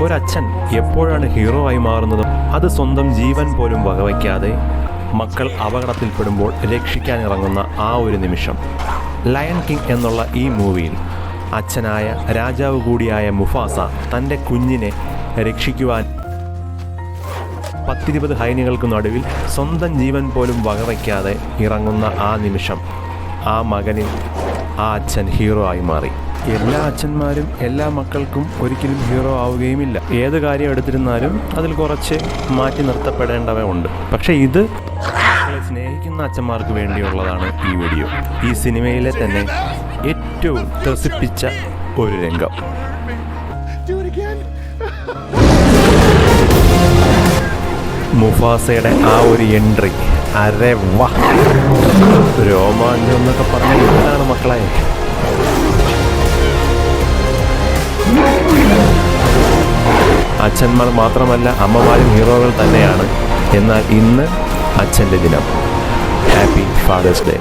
ഒരച്ഛൻ എപ്പോഴാണ് ഹീറോ ആയി മാറുന്നതും അത് സ്വന്തം ജീവൻ പോലും വകവയ്ക്കാതെ മക്കൾ അപകടത്തിൽപ്പെടുമ്പോൾ രക്ഷിക്കാനിറങ്ങുന്ന ആ ഒരു നിമിഷം. ലയൺ കിങ് എന്നുള്ള ഈ മൂവിയിൽ അച്ഛനായ രാജാവ് കൂടിയായ മുഫാസ തൻ്റെ കുഞ്ഞിനെ രക്ഷിക്കുവാൻ 10-20 ഹൈനികൾക്ക് നടുവിൽ സ്വന്തം ജീവൻ പോലും വകവയ്ക്കാതെ ഇറങ്ങുന്ന ആ നിമിഷം, ആ മകനിൽ ആ അച്ഛൻ ഹീറോ ആയി മാറി. എല്ലാ അച്ഛന്മാരും എല്ലാ മക്കൾക്കും ഒരിക്കലും ഹീറോ ആവുകയുമില്ല. ഏത് കാര്യം എടുത്തിരുന്നാലും അതിൽ കുറച്ച് മാറ്റി നിർത്തപ്പെടേണ്ടവ ഉണ്ട്. പക്ഷേ ഇത് മക്കളെ സ്നേഹിക്കുന്ന അച്ഛന്മാർക്ക് വേണ്ടിയുള്ളതാണ് ഈ വീഡിയോ. ഈ സിനിമയിലെ തന്നെ ഏറ്റവും ത്രസിപ്പിച്ച ഒരു രംഗം. മുഫാസയുടെ ആ ഒരു എൻട്രി, അരെ വാ, രോമാഞ്ചം എന്നൊക്കെ പറഞ്ഞാൽ ഇതാണ് മക്കളെ. അച്ഛന്മാർ മാത്രമല്ല, അമ്മമാരും ഹീറോകൾ തന്നെയാണ്. എന്നാൽ ഇന്ന് അച്ഛൻ്റെ ദിനം. Happy father's day.